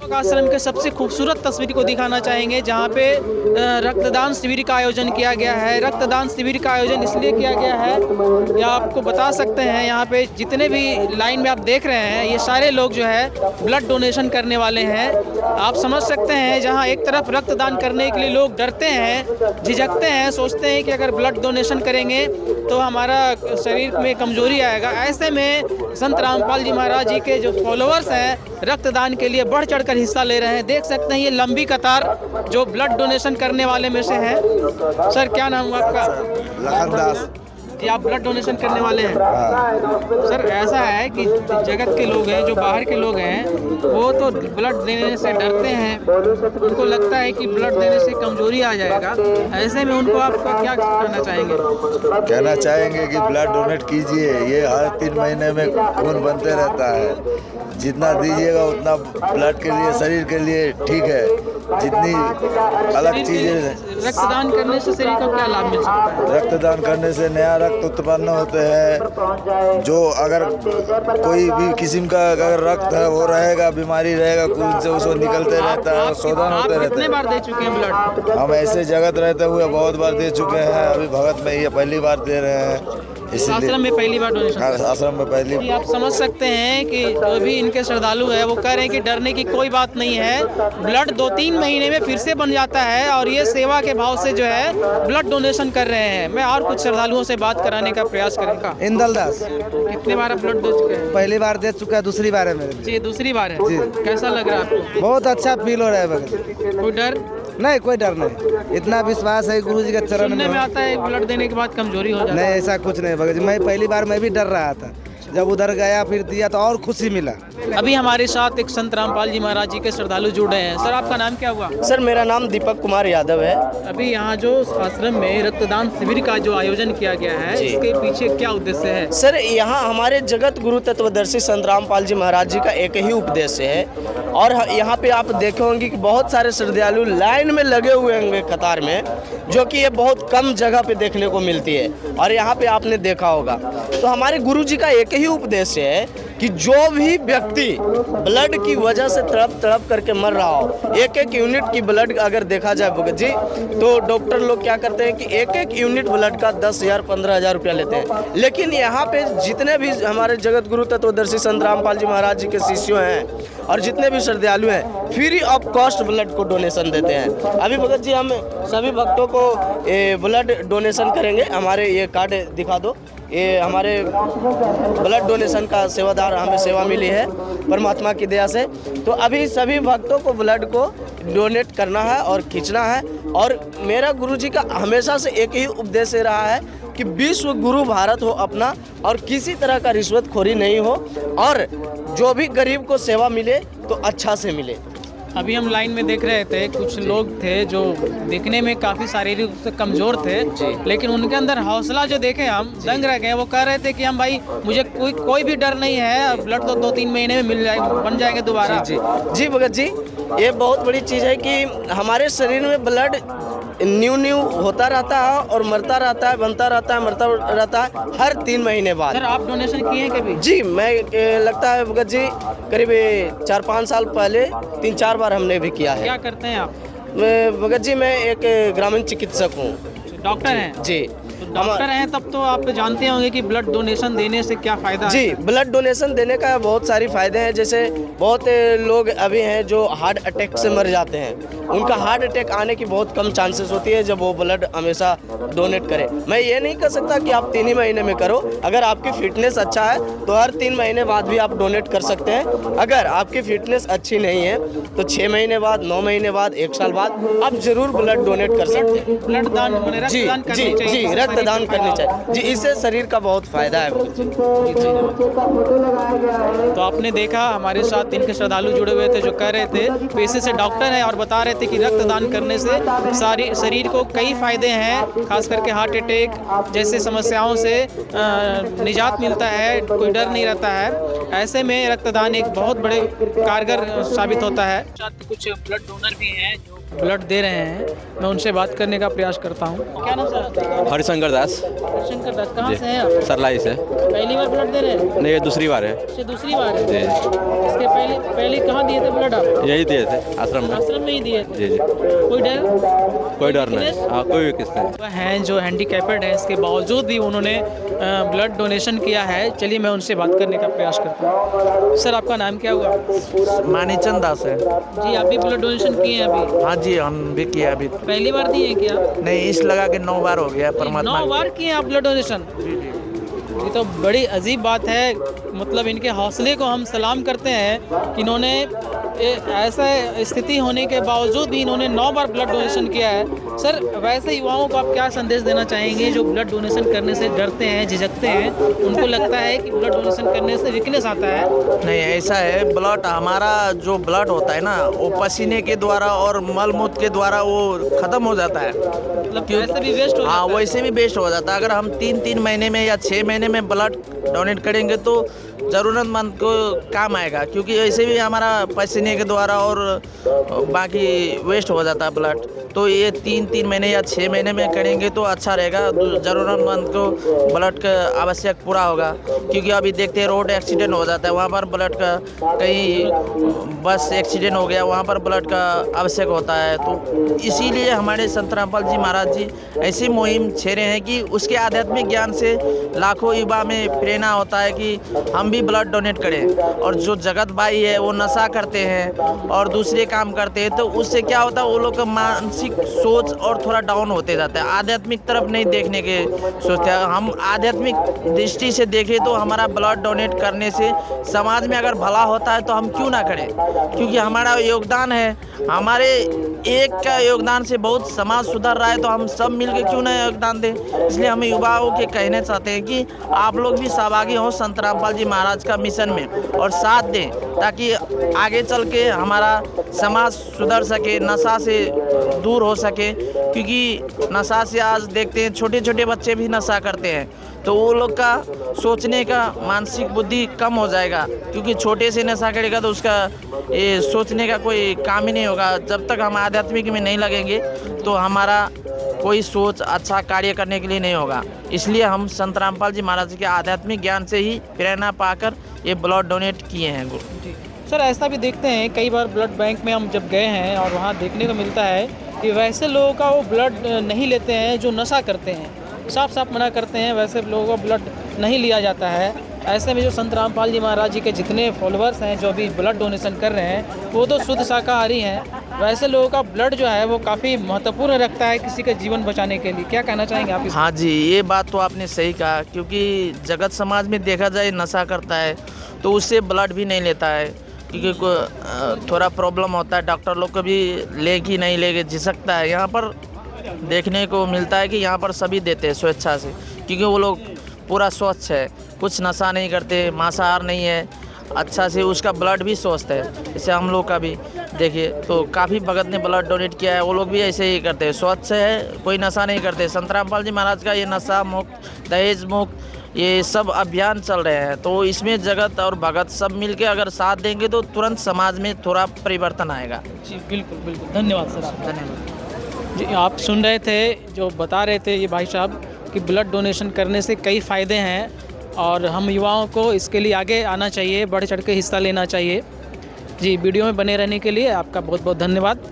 योग आश्रम के सबसे खूबसूरत तस्वीर को दिखाना चाहेंगे, जहाँ पे रक्तदान शिविर का आयोजन किया गया है। रक्तदान शिविर का आयोजन इसलिए किया गया है, या आपको बता सकते हैं, यहाँ पे जितने भी लाइन में आप देख रहे हैं, ये सारे लोग जो है ब्लड डोनेशन करने वाले हैं। आप समझ सकते हैं, जहाँ एक तरफ रक्तदान करने के लिए लोग डरते हैं, झिझकते हैं, सोचते हैं कि अगर ब्लड डोनेशन करेंगे तो हमारा शरीर में कमजोरी आएगा। ऐसे में संत रामपाल जी महाराज जी के जो फॉलोअर्स हैं, रक्तदान के लिए बढ़ चढ़कर हिस्सा ले रहे हैं। देख सकते हैं ये लंबी कतार जो ब्लड डोनेशन करने वाले में से है। सर, क्या नाम है आपका? लखन दास जी, आप ब्लड डोनेशन करने वाले हैं। सर, ऐसा है कि जगत के लोग हैं, जो बाहर के लोग हैं, वो तो ब्लड देने से डरते हैं। उनको लगता है कि ब्लड देने से कमजोरी आ जाएगा। ऐसे में उनको आप क्या कहना चाहेंगे? कहना चाहेंगे कि ब्लड डोनेट कीजिए। ये हर 3 महीने में खून बनते रहता है। जितना दीजिएगा उतना ब्लड के लिए, शरीर के लिए ठीक है। जितनी अलग चीजें, रक्तदान करने से शरीर को क्या लाभ मिल सकता है? रक्तदान करने से नया रक्त उत्पन्न होते हैं। जो अगर कोई भी किस्म का अगर रक्त है वो रहेगा, बीमारी रहेगा, खून से उसको निकलते रहता है, शोधन होते रहते कितने हैं। बार दे चुके हैं ब्लड? हम ऐसे जगत रहते हुए बहुत बार दे चुके हैं। अभी भगत में ये पहली बार दे रहे हैं, आश्रम में पहली बार डोनेशन। आश्रम में पहली। आप समझ सकते हैं कि जो भी इनके श्रद्धालु है वो कह रहे हैं कि डरने की कोई बात नहीं है। ब्लड 2-3 महीने में फिर से बन जाता है, और ये सेवा के भाव से जो है ब्लड डोनेशन कर रहे हैं। मैं और कुछ श्रद्धालुओं से बात कराने का प्रयास करूंगा। इंदल दास। कितने बार आप ब्लड दे चुके हैं? पहली बार दे चुका है, दूसरी बार है मेरे लिए। जी, दूसरी बार है। जी। कैसा लग रहा है आपको? बहुत अच्छा फील हो रहा है भगत। कोई डर नहीं, कोई डर नहीं। इतना विश्वास है गुरु जी के चरण सुनने में में। आता है ब्लड देने के बाद कमजोरी हो जाती नहीं, है। ऐसा कुछ नहीं भगत जी। मैं पहली बार मैं भी डर रहा था, जब उधर गया फिर दिया तो और खुशी मिला। अभी हमारे साथ एक संत रामपाल जी महाराज जी के श्रद्धालु जुड़े हैं। सर, आपका नाम क्या हुआ? सर, मेरा नाम दीपक कुमार यादव है। अभी यहाँ जो आश्रम में रक्तदान शिविर का जो आयोजन किया गया है, इसके पीछे क्या उद्देश्य है? सर, यहाँ हमारे जगत गुरु तत्वदर्शी संत रामपाल जी महाराज जी का एक ही उपदेश है, और यहाँ पे आप देखे होंगे कि बहुत सारे श्रद्धालु लाइन में लगे हुए होंगे कतार में, जो कि ये बहुत कम जगह पे देखने को मिलती है, और यहाँ पे आपने देखा होगा। तो हमारे गुरु जी का एक ही उपदेश है कि जो भी व्यक्ति ब्लड की वजह से तड़प करके मर रहा हो, 1-1 यूनिट की ब्लड अगर देखा जाए भगत जी, तो डॉक्टर लोग क्या करते हैं कि 1-1 यूनिट ब्लड का 10,000 15,000 रुपया लेते हैं। लेकिन यहाँ पे जितने भी हमारे जगत गुरु तत्वदर्शी संत रामपाल जी महाराज जी के शिष्यों हैं और जितने भी श्रद्धालु हैं, फ्री ऑफ कॉस्ट ब्लड को डोनेशन देते हैं। अभी भगत जी हम सभी भक्तों को ब्लड डोनेशन करेंगे। हमारे ये कार्ड दिखा दो। ये हमारे ब्लड डोनेशन का सेवादार, हमें सेवा मिली है परमात्मा की दया से। तो अभी सभी भक्तों को ब्लड को डोनेट करना है और खींचना है। और मेरा गुरुजी का हमेशा से एक ही उपदेश रहा है कि विश्व गुरु भारत हो अपना, और किसी तरह का रिश्वतखोरी नहीं हो, और जो भी गरीब को सेवा मिले तो अच्छा से मिले। अभी हम लाइन में देख रहे थे, कुछ लोग थे जो दिखने में काफ़ी शारीरिक रूप से कमज़ोर थे, लेकिन उनके अंदर हौसला जो देखे हम दंग रह गए। वो कह रहे थे कि हम भाई, मुझे कोई भी डर नहीं है, ब्लड तो 2-3 महीने में मिल जाए, बन जाएंगे दोबारा। जी भगत जी, ये बहुत बड़ी चीज़ है कि हमारे शरीर में ब्लड न्यू होता रहता है और मरता रहता है, बनता रहता है, मरता रहता है हर 3 महीने बाद। सर, आप डोनेशन किए हैं कभी? जी, मैं लगता है भगत जी करीब 4-5 साल पहले 3-4 बार हमने भी किया है। क्या करते हैं आप? भगत जी, मैं एक ग्रामीण चिकित्सक हूँ। डॉक्टर हैं? जी। डॉक्टर हैं तब तो आप जानते होंगे कि ब्लड डोनेशन देने से क्या फ़ायदा है। जी, ब्लड डोनेशन देने का बहुत सारी फ़ायदे हैं। जैसे बहुत लोग अभी हैं जो हार्ट अटैक से मर जाते हैं, उनका हार्ट अटैक आने की बहुत कम चांसेस होती है जब वो ब्लड हमेशा डोनेट करें। मैं ये नहीं कह सकता कि आप 3 ही महीने में करो। अगर आपकी फिटनेस अच्छा है तो हर 3 महीने बाद भी आप डोनेट कर सकते हैं। अगर आपकी फिटनेस अच्छी नहीं है तो 6 महीने बाद, 9 महीने बाद, 1 साल बाद आप जरूर ब्लड डोनेट कर सकते हैं। ब्लड दान, जी जी जी, रक्तदान करनी चाहिए जी, इससे शरीर का बहुत फायदा है। तो आपने देखा, हमारे साथ इनके श्रद्धालु जुड़े हुए थे जो कह रहे थे, पेशे से डॉक्टर हैं, और बता रहे थे कि रक्तदान करने से सारी शरीर को कई फायदे हैं, खास करके हार्ट अटैक जैसे समस्याओं से निजात मिलता है, कोई डर नहीं रहता है। ऐसे में रक्तदान एक बहुत बड़े कारगर साबित होता है। साथ कुछ ब्लड डोनर भी हैं जो ब्लड दे रहे हैं, मैं उनसे बात करने का प्रयास करता हूँ। क्या नाम सर? हरिशंकर दास, शंकर दास, कहाँ से हैं आप? सरलाई से। पहली बार ब्लड दे रहे हैं? नहीं, ये दूसरी बार है। ये दूसरी बार है? जी। इसके पहले कहाँ दिए थे ब्लड आप? यही दिए थे आश्रम में। आश्रम में ही दिए थे? जी जी, कोई डर? कोई डर नहीं। हाँ, कोई भी किस नहीं। वह हैं जो हैंडीकैप्ड हैं, इसके बावजूद भी उन्होंने ब्लड डोनेशन किया है। चलिए मैं उनसे बात करने का प्रयास करता हूँ। सर, आपका नाम क्या हुआ? मानीचंद दास है। जी, आप भी ब्लड डोनेशन किए हैं अभी? हाँ जी, हम भी किया अभी। पहली बार दिए हैं क्या? नहीं, इस लगा के 9 बार हो गया। परमात्मा 9 बार किए आप ब्लड डोनेशन? ये तो बड़ी अजीब बात है। मतलब इनके हौसले को हम सलाम करते हैं कि इन्होंने ऐसा स्थिति होने के बावजूद भी इन्होंने 9 बार ब्लड डोनेशन किया है। सर, वैसे युवाओं को आप क्या संदेश देना चाहेंगे जो ब्लड डोनेशन करने से डरते हैं, झिझकते हैं? उनको लगता है कि ब्लड डोनेशन करने से वीकनेस आता है। नहीं, ऐसा है, ब्लड हमारा जो ब्लड होता है ना, वो पसीने के द्वारा और मल मूत्र के द्वारा वो खत्म हो जाता है। मतलब वैसे भी वेस्ट हो हाँ, जाता है। वैसे भी वेस्ट हो जाता है। अगर हम 3-3 महीने में या 6 महीने में ब्लड डोनेट करेंगे तो ज़रूरतमंद को काम आएगा, क्योंकि ऐसे भी हमारा पसीने के द्वारा और बाकी वेस्ट हो जाता है ब्लड। तो ये 3-3 महीने या 6 महीने में करेंगे तो अच्छा रहेगा। ज़रूरतमंद को ब्लड का आवश्यक पूरा होगा, क्योंकि अभी देखते हैं रोड एक्सीडेंट हो जाता है, वहाँ पर ब्लड का, कहीं बस एक्सीडेंट हो गया, वहाँ पर ब्लड का आवश्यक होता है। तो इसीलिए हमारे संत रामपाल जी महाराज जी ऐसी मुहिम छेड़े हैं कि उसके आध्यात्मिक ज्ञान से लाखों युवा में प्रेरणा होता है कि हम भी ब्लड डोनेट करें। और जो जगत भाई है वो नशा करते हैं और दूसरे काम करते हैं, तो उससे क्या होता है, वो लोग का मानसिक सोच और थोड़ा डाउन होते जाता है, आध्यात्मिक तरफ नहीं देखने के सोचते हैं। हम आध्यात्मिक दृष्टि से देखें तो हमारा ब्लड डोनेट करने से समाज में अगर भला होता है तो हम क्यों ना करें, क्योंकि हमारा योगदान है। हमारे एक का योगदान से बहुत समाज सुधर रहा है, तो हम सब मिलकर क्यों ना योगदान दें। इसलिए हम युवाओं के कहना चाहते हैं कि आप लोग भी सहभागी हों संत रामपाल जी महाराज का मिशन में और साथ दें, ताकि आगे चल के हमारा समाज सुधर सके, नशा से दूर हो सके। क्योंकि नशा से आज देखते हैं छोटे छोटे बच्चे भी नशा करते हैं, तो वो लोग का सोचने का मानसिक बुद्धि कम हो जाएगा, क्योंकि छोटे से नशा करेगा तो उसका ये सोचने का कोई काम ही नहीं होगा। जब तक हम आध्यात्मिक में नहीं लगेंगे तो हमारा कोई सोच अच्छा कार्य करने के लिए नहीं होगा। इसलिए हम संत रामपाल जी महाराज के आध्यात्मिक ज्ञान से ही प्रेरणा पाकर ये ब्लड डोनेट किए हैं। जी सर, ऐसा भी देखते हैं कई बार ब्लड बैंक में हम जब गए हैं और वहाँ देखने को मिलता है कि वैसे लोगों का वो ब्लड नहीं लेते हैं जो नशा करते हैं, साफ साफ मना करते हैं, वैसे लोगों का ब्लड नहीं लिया जाता है। ऐसे में जो संत रामपाल जी महाराज जी के जितने फॉलोअर्स हैं जो अभी ब्लड डोनेशन कर रहे हैं वो तो शुद्ध शाकाहारी हैं। वैसे लोगों का ब्लड जो है वो काफ़ी महत्वपूर्ण रखता है किसी का जीवन बचाने के लिए। क्या कहना चाहेंगे आप इस? हाँ जी, ये बात तो आपने सही कहा, क्योंकि जगत समाज में देखा जाए नशा करता है तो उससे ब्लड भी नहीं लेता है, क्योंकि थोड़ा प्रॉब्लम होता है, डॉक्टर लोग को भी ले कि नहीं लेके झिझकता है। यहाँ पर देखने को मिलता है कि यहाँ पर सभी देते हैं स्वेच्छा से, क्योंकि वो लोग पूरा स्वच्छ है, कुछ नशा नहीं करते, मांसाहार नहीं है, अच्छा से उसका ब्लड भी स्वस्थ है। जैसे हम लोग का भी देखिए तो काफ़ी भगत ने ब्लड डोनेट किया है, वो लोग भी ऐसे ही करते हैं, स्वच्छ है, कोई नशा नहीं करते। संत रामपाल जी महाराज का ये नशा मुक्त, दहेज मुक्त, ये सब अभियान चल रहे हैं, तो इसमें जगत और भगत सब मिलके अगर साथ देंगे तो तुरंत समाज में थोड़ा परिवर्तन आएगा। जी बिल्कुल बिल्कुल, धन्यवाद सर, आप धन्यवाद। जी, आप सुन रहे थे जो बता रहे थे ये भाई साहब कि ब्लड डोनेशन करने से कई फ़ायदे हैं और हम युवाओं को इसके लिए आगे आना चाहिए, बढ़ चढ़ के हिस्सा लेना चाहिए। जी, वीडियो में बने रहने के लिए आपका बहुत बहुत धन्यवाद।